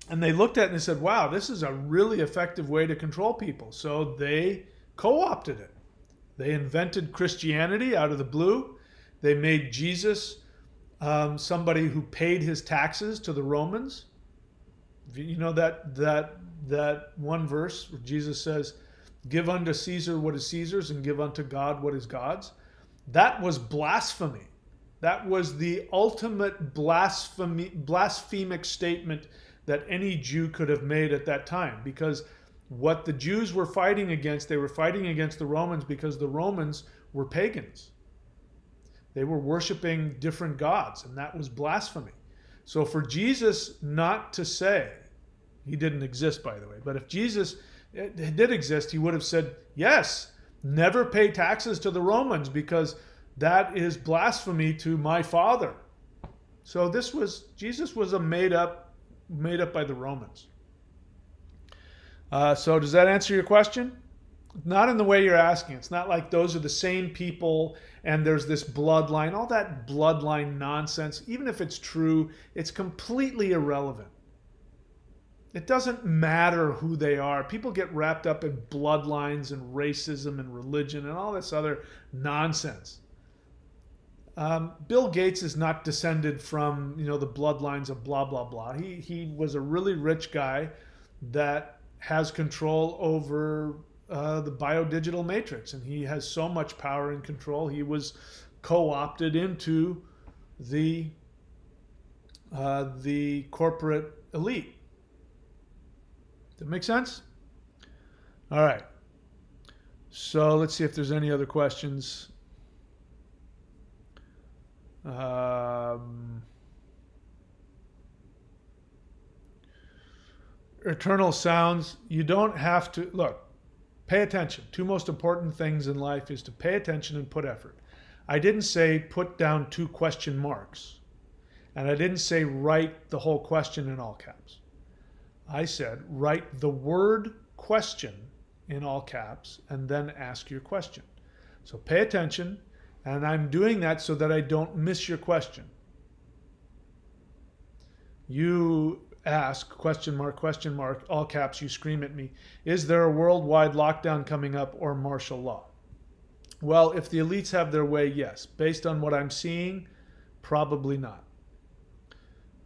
And they looked at it and they said, wow, this is a really effective way to control people. So they co-opted it. They invented Christianity out of the blue. They made Jesus somebody who paid his taxes to the Romans. You know that one verse where Jesus says, give unto Caesar what is Caesar's and give unto God what is God's? That was blasphemy. That was the ultimate blasphemic statement that any Jew could have made at that time, because what the Jews were fighting against, they were fighting against the Romans because the Romans were pagans. They were worshiping different gods, and that was blasphemy. So for Jesus not to say, he didn't exist, by the way, but if Jesus did exist, he would have said, yes, never pay taxes to the Romans because that is blasphemy to my Father. So Jesus was a made up by the Romans. So does that answer your question? Not in the way you're asking. It's not like those are the same people and there's this bloodline. All that bloodline nonsense, even if it's true, it's completely irrelevant. It doesn't matter who they are. People get wrapped up in bloodlines and racism and religion and all this other nonsense. Bill Gates is not descended from, the bloodlines of blah, blah, blah. He was a really rich guy that has control over the BioDigital matrix, and he has so much power and control. He was co-opted into the corporate elite. Does that make sense? All right. So let's see if there's any other questions. Eternal sounds. You don't have to look. Pay attention. Two most important things in life is to pay attention and put effort. I didn't say put down 2 question marks, and I didn't say write the whole question in all caps. I said write the word question in all caps and then ask your question. So pay attention. And I'm doing that so that I don't miss your question. You ask, question mark, all caps, you scream at me, is there a worldwide lockdown coming up or martial law? Well, if the elites have their way, yes. Based on what I'm seeing, probably not.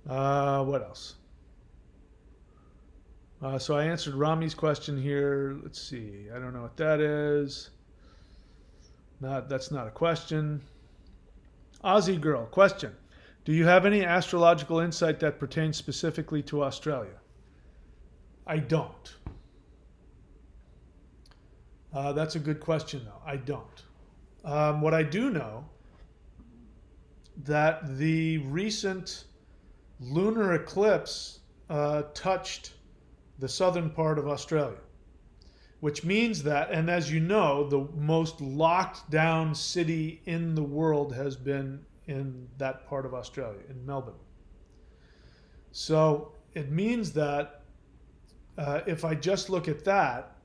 What else? So I answered Rami's question here. Let's see. I don't know what that is. That's not a question. Aussie girl, question. Do you have any astrological insight that pertains specifically to Australia? I don't. That's a good question, though. I don't. What I do know, that the recent lunar eclipse touched the southern part of Australia. Which means that, and as you know, the most locked down city in the world has been in that part of Australia, in Melbourne. So it means that if I just look at that,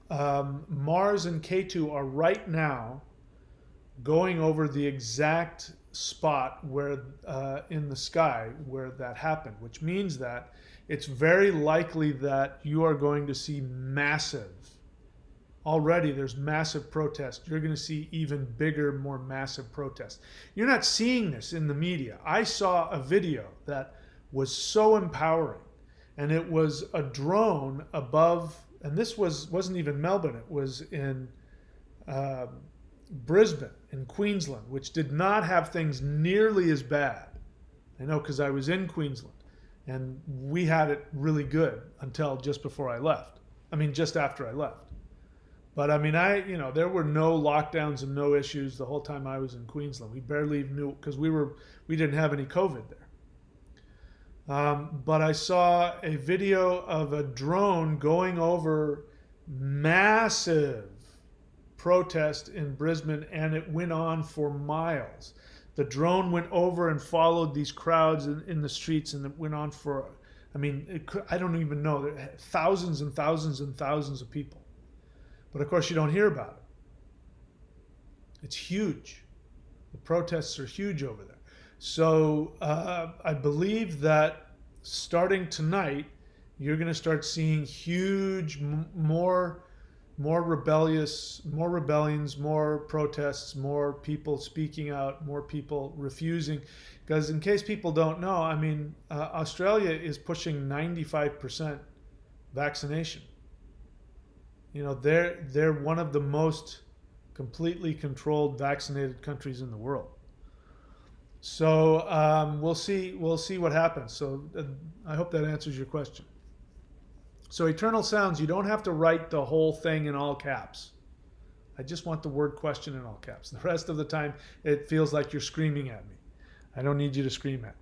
Mars and Ketu are right now going over the exact spot where in the sky where that happened, which means that it's very likely that you are going to see massive. Already there's massive protest. You're going to see even bigger, more massive protests. You're not seeing this in the media. I saw a video that was so empowering, and it was a drone above, and this wasn't even Melbourne. It was in Brisbane in Queensland, which did not have things nearly as bad. I know because I was in Queensland, and we had it really good until just before I left. I mean, just after I left. But I mean, there were no lockdowns and no issues the whole time I was in Queensland. We barely even knew because we didn't have any COVID there. But I saw a video of a drone going over massive protest in Brisbane, and it went on for miles. The drone went over and followed these crowds in the streets, and it went on for, I don't even know, thousands and thousands and thousands of people. But of course, you don't hear about it. It's huge. The protests are huge over there. So I believe that starting tonight, you're going to start seeing huge, more rebellions, more protests, more people speaking out, more people refusing. Because in case people don't know, Australia is pushing 95% vaccination. They're one of the most completely controlled vaccinated countries in the world. So we'll see what happens. So I hope that answers your question. So Eternal Sounds, you don't have to write the whole thing in all caps. I just want the word question in all caps. The rest of the time, it feels like you're screaming at me. I don't need you to scream at me.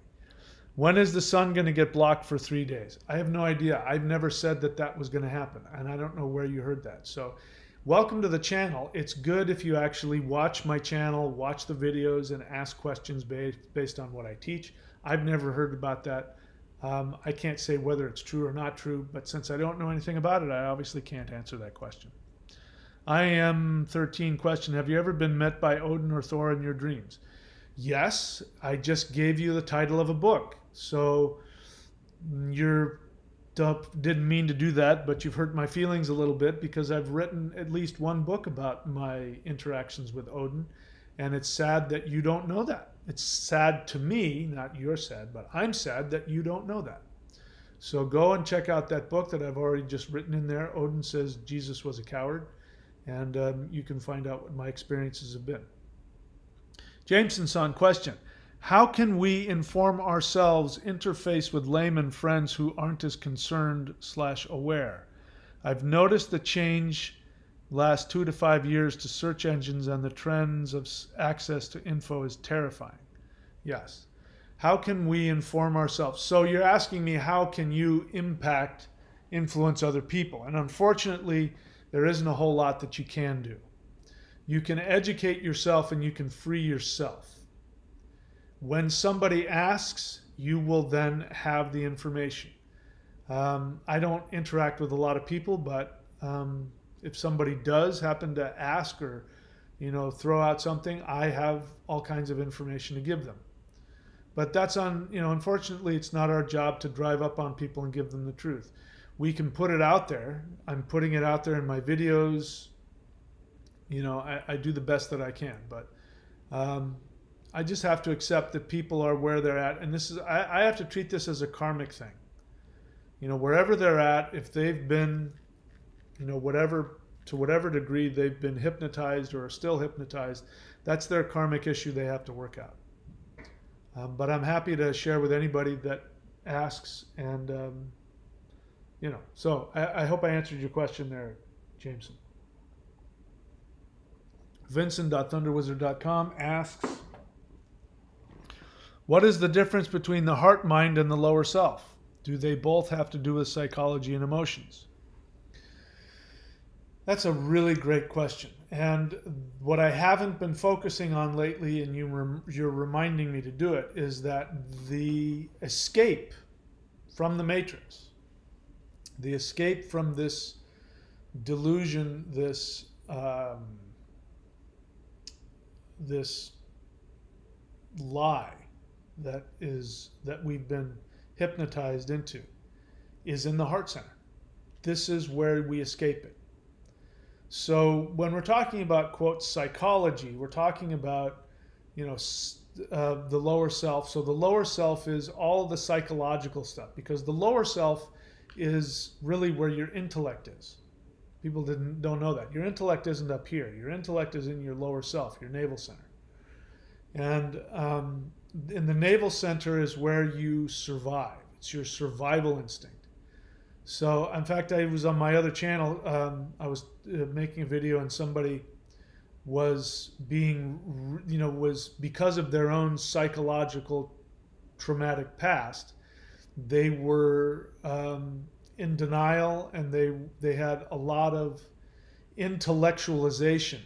When is the sun going to get blocked for 3 days? I have no idea. I've never said that was going to happen, and I don't know where you heard that. So welcome to the channel. It's good if you actually watch my channel, watch the videos, and ask questions based on what I teach. I've never heard about that. I can't say whether it's true or not true, but since I don't know anything about it, I obviously can't answer that question. I am 13 question. Have you ever been met by Odin or Thor in your dreams? Yes, I just gave you the title of a book. So you didn't mean to do that, but you've hurt my feelings a little bit because I've written at least one book about my interactions with Odin, and it's sad that you don't know that. It's sad to me, not you're sad, but I'm sad that you don't know that. So go and check out that book that I've already just written in there. Odin Says Jesus Was a Coward, and you can find out what my experiences have been. Jameson-san, question. How can we inform ourselves, interface with layman friends who aren't as concerned/aware? I've noticed the change last 2 to 5 years to search engines, and the trends of access to info is terrifying. Yes. How can we inform ourselves? So you're asking me, how can you influence other people? And unfortunately, there isn't a whole lot that you can do. You can educate yourself and you can free yourself. When somebody asks, you will then have the information. I don't interact with a lot of people, but if somebody does happen to ask or throw out something, I have all kinds of information to give them. But that's unfortunately, it's not our job to drive up on people and give them the truth. We can put it out there. I'm putting it out there in my videos. I do the best that I can, but I just have to accept that people are where they're at, and I have to treat this as a karmic thing. Wherever they're at, if they've been, to whatever degree they've been hypnotized or are still hypnotized, that's their karmic issue they have to work out. But I'm happy to share with anybody that asks, and So I hope I answered your question there, Jameson. Vincent.thunderwizard.com asks, what is the difference between the heart mind and the lower self? Do they both have to do with psychology and emotions? That's a really great question. And what I haven't been focusing on lately, and you're reminding me to do it, is that the escape from the matrix, The escape from this delusion, this lie that we've been hypnotized into, is in the heart center. This is where we escape it. So when we're talking about, quote, psychology, we're talking about, the lower self. So the lower self is all the psychological stuff, because the lower self is really where your intellect is. People don't know that. Your intellect isn't up here. Your intellect is in your lower self, your navel center. And in the navel center is where you survive. It's your survival instinct. So, in fact, I was on my other channel. I was making a video, and somebody was was because of their own psychological traumatic past, they were in denial, and they had a lot of intellectualization.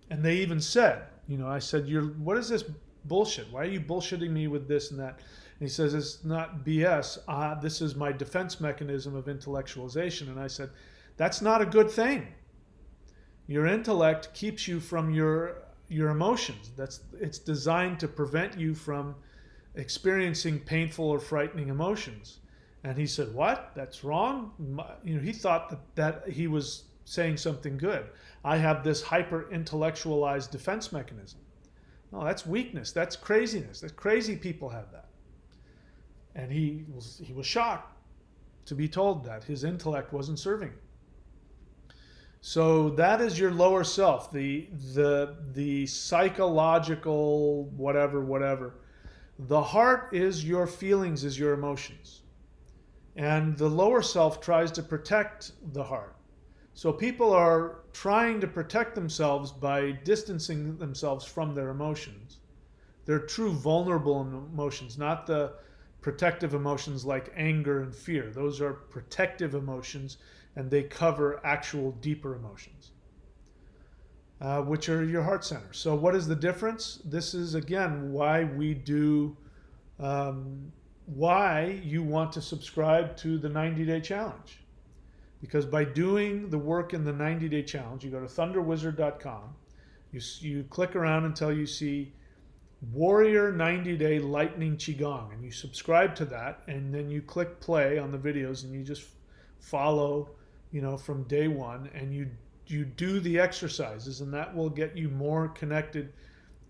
And they even said, I said, what is this bullshit? Why are you bullshitting me with this and that? And he says, it's not BS. This is my defense mechanism of intellectualization. And I said, that's not a good thing. Your intellect keeps you from your emotions. It's designed to prevent you from experiencing painful or frightening emotions. And he said, what? That's wrong? He thought that he was saying something good. I have this hyper intellectualized defense mechanism. No, that's weakness. That's craziness. That crazy people have that. And he was shocked to be told that his intellect wasn't serving him. So that is your lower self, the psychological whatever. The heart is your feelings, is your emotions. And the lower self tries to protect the heart. So people are trying to protect themselves by distancing themselves from their emotions. They're true vulnerable emotions, not the protective emotions like anger and fear. Those are protective emotions, and they cover actual deeper emotions, which are your heart center. So what is the difference? This is, again, why we do, why you want to subscribe to the 90-day challenge. Because by doing the work in the 90-day challenge, you go to thunderwizard.com, you click around until you see Warrior 90-day Lightning Qigong, and you subscribe to that, and then you click play on the videos, and you just follow, from day one, and you do the exercises, and that will get you more connected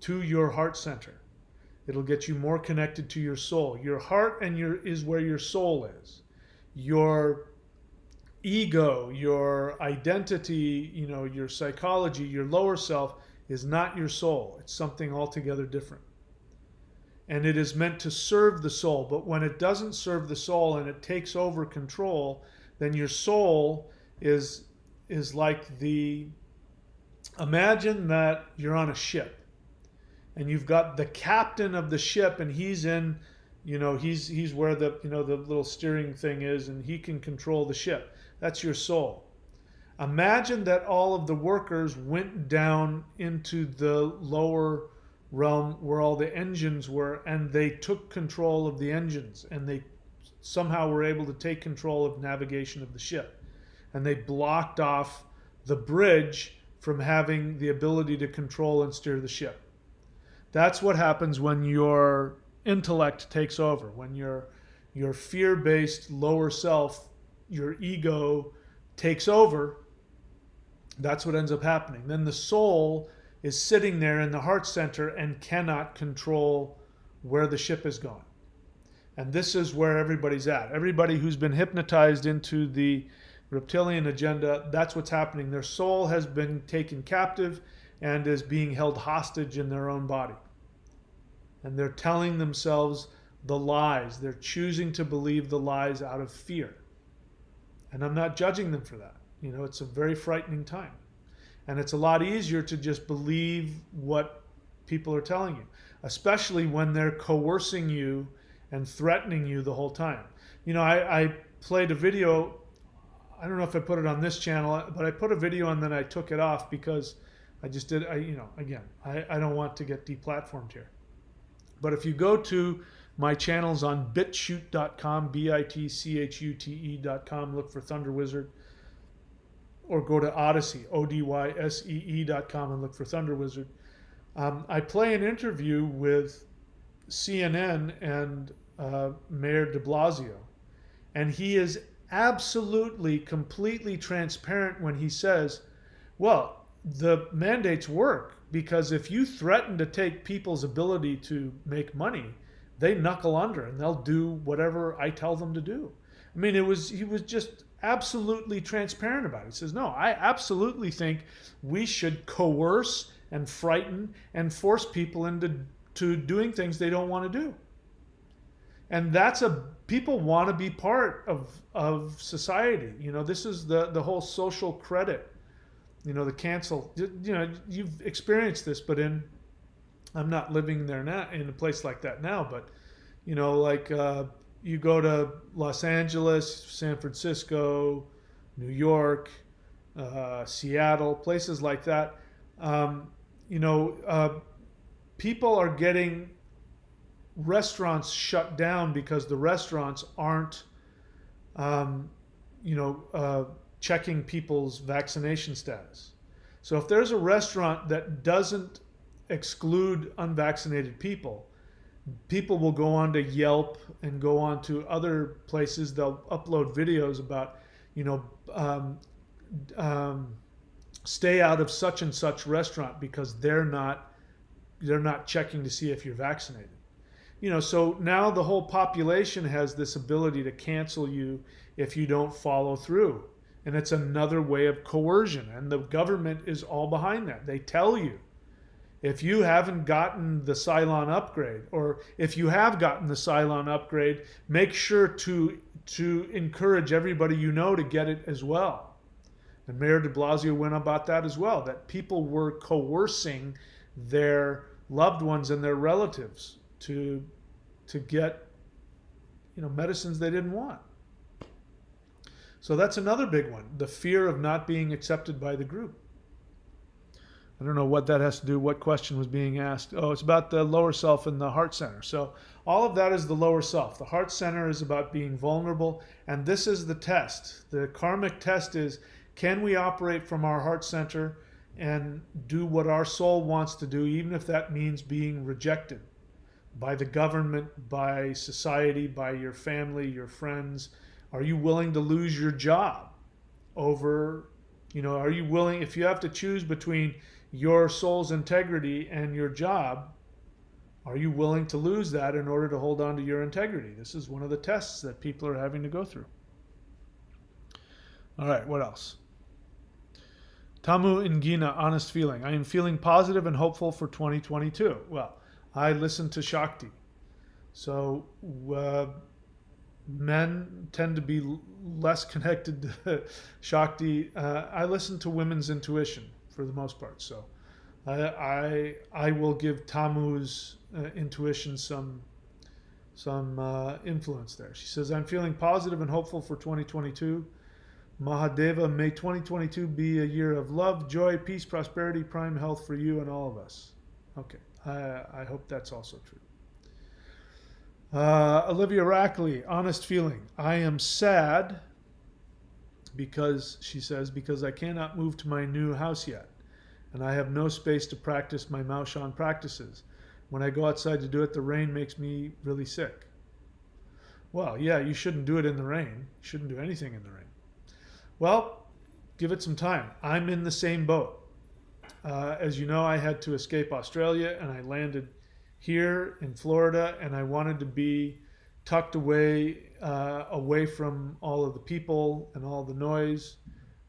to your heart center. It'll get you more connected to your soul. Your heart is where your soul is. Your ego, your identity, your psychology, your lower self is not your soul. It's something altogether different. And it is meant to serve the soul. But when it doesn't serve the soul and it takes over control, then your soul is like imagine that you're on a ship and you've got the captain of the ship, and he's in, he's where the little steering thing is, and he can control the ship. That's your soul. Imagine that all of the workers went down into the lower realm where all the engines were, and they took control of the engines, and they somehow were able to take control of navigation of the ship. And they blocked off the bridge from having the ability to control and steer the ship. That's what happens when your intellect takes over, when your fear-based lower self, your ego, takes over. That's what ends up happening. Then the soul is sitting there in the heart center and cannot control where the ship is going. And this is where everybody's at. Everybody who's been hypnotized into the reptilian agenda, that's what's happening. Their soul has been taken captive and is being held hostage in their own body. And they're telling themselves the lies. They're choosing to believe the lies out of fear. And I'm not judging them for that. It's a very frightening time. And it's a lot easier to just believe what people are telling you, especially when they're coercing you and threatening you the whole time. I played a video. I don't know if I put it on this channel, but I put a video and then I took it off because I just did, I don't want to get deplatformed here. But if you go to My channel's on bitchute.com, bitchute.com. Look for Thunder Wizard. Or go to Odyssey, odyssee.com, and look for Thunder Wizard. I play an interview with CNN and Mayor de Blasio, and he is absolutely, completely transparent when he says, well, the mandates work because if you threaten to take people's ability to make money, they knuckle under and they'll do whatever I tell them to do. I mean, he was just absolutely transparent about it. He says, no, I absolutely think we should coerce and frighten and force people into doing things they don't want to do. And people want to be part of society. You know, this is the whole social credit, you know, the cancel, you know, you've experienced this, but I'm not living there now, in a place like that now, but, you know, like, you go to Los Angeles, San Francisco, New York, Seattle, places like that. People are getting restaurants shut down because the restaurants aren't, checking people's vaccination status. So if there's a restaurant that doesn't exclude unvaccinated people will go on to Yelp and go on to other places. They'll upload videos about, stay out of such and such restaurant because they're not checking to see if you're vaccinated. You know, so now the whole population has this ability to cancel you if you don't follow through. And it's another way of coercion. And the government is all behind that. They tell you, if you haven't gotten the Cylon upgrade, or if you have gotten the Cylon upgrade, make sure to encourage everybody you know to get it as well. And Mayor de Blasio went about that as well, that people were coercing their loved ones and their relatives to get, medicines they didn't want. So that's another big one, the fear of not being accepted by the group. I don't know what that has to do, what question was being asked. Oh, it's about the lower self and the heart center. So all of that is the lower self. The heart center is about being vulnerable, and this is the test. The karmic test is, can we operate from our heart center and do what our soul wants to do, even if that means being rejected by the government, by society, by your family, your friends? Are you willing to lose your job over, are you willing, if you have to choose between your soul's integrity and your job, are you willing to lose that in order to hold on to your integrity? This is one of the tests that people are having to go through. All right, what else? Tamu Ingina, honest feeling. I am feeling positive and hopeful for 2022. Well, I listen to Shakti. So men tend to be less connected to Shakti. I listen to women's intuition for the most part. So I will give Tamu's intuition some influence there. She says, I'm feeling positive and hopeful for 2022. Mahadeva, may 2022 be a year of love, joy, peace, prosperity, prime health for you and all of us. Okay, I hope that's also true. Olivia Rackley, honest feeling. I am sad because, she says, because I cannot move to my new house yet. And I have no space to practice my Maoshan practices. When I go outside to do it, the rain makes me really sick. Well, yeah, you shouldn't do it in the rain. You shouldn't do anything in the rain. Well, give it some time. I'm in the same boat. As you know, I had to escape Australia and I landed here in Florida, and I wanted to be tucked away from all of the people and all the noise,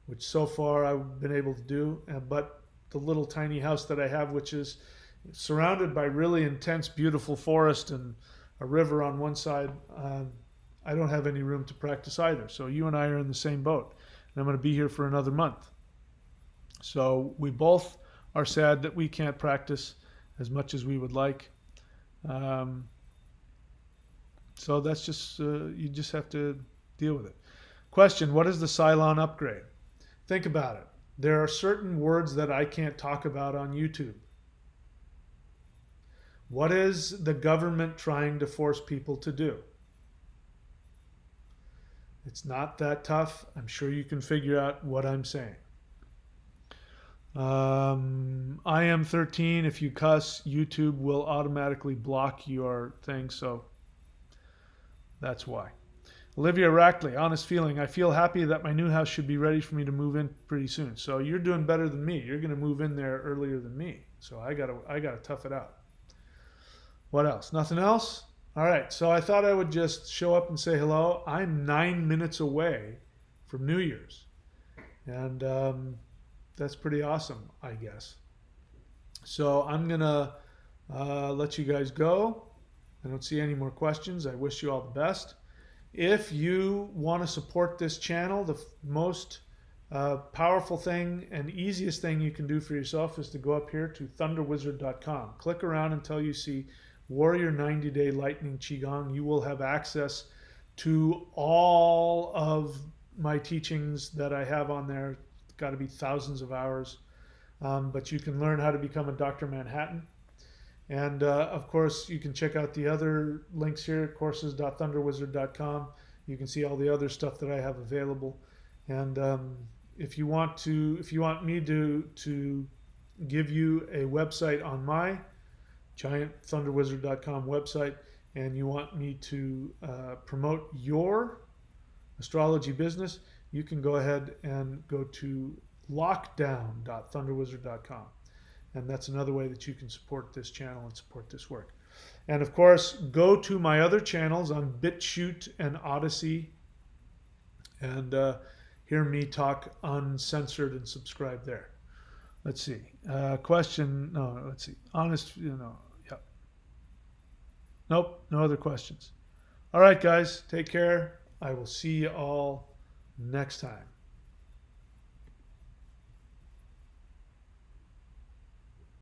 which so far I've been able to do. But the little tiny house that I have, which is surrounded by really intense, beautiful forest and a river on one side, I don't have any room to practice either. So you and I are in the same boat, and I'm going to be here for another month. So we both are sad that we can't practice as much as we would like. So that's just, you just have to deal with it. Question, what is the Cylon upgrade? Think about it. There are certain words that I can't talk about on YouTube. What is the government trying to force people to do? It's not that tough. I'm sure you can figure out what I'm saying. I am 13. If you cuss, YouTube will automatically block your thing. So that's why. Olivia Rackley, honest feeling. I feel happy that my new house should be ready for me to move in pretty soon. So you're doing better than me. You're going to move in there earlier than me. So I gotta tough it out. What else? Nothing else? All right. So I thought I would just show up and say hello. I'm 9 minutes away from New Year's, and that's pretty awesome, I guess. So I'm gonna let you guys go. I don't see any more questions. I wish you all the best. If you want to support this channel, the most powerful thing and easiest thing you can do for yourself is to go up here to thunderwizard.com. Click around until you see Warrior 90-Day Lightning Qigong. You will have access to all of my teachings that I have on there. It's got to be thousands of hours. But you can learn how to become a Dr. Manhattan. And of course, you can check out the other links here, courses.thunderwizard.com. You can see all the other stuff that I have available. And if you want me to give you a website on my giantthunderwizard.com website, and you want me to promote your astrology business, you can go ahead and go to lockdown.thunderwizard.com. And that's another way that you can support this channel and support this work. And of course, go to my other channels on BitChute and Odyssey and hear me talk uncensored and subscribe there. Let's see. Question. No, let's see. Honest. Yeah. Nope. No other questions. All right, guys. Take care. I will see you all next time.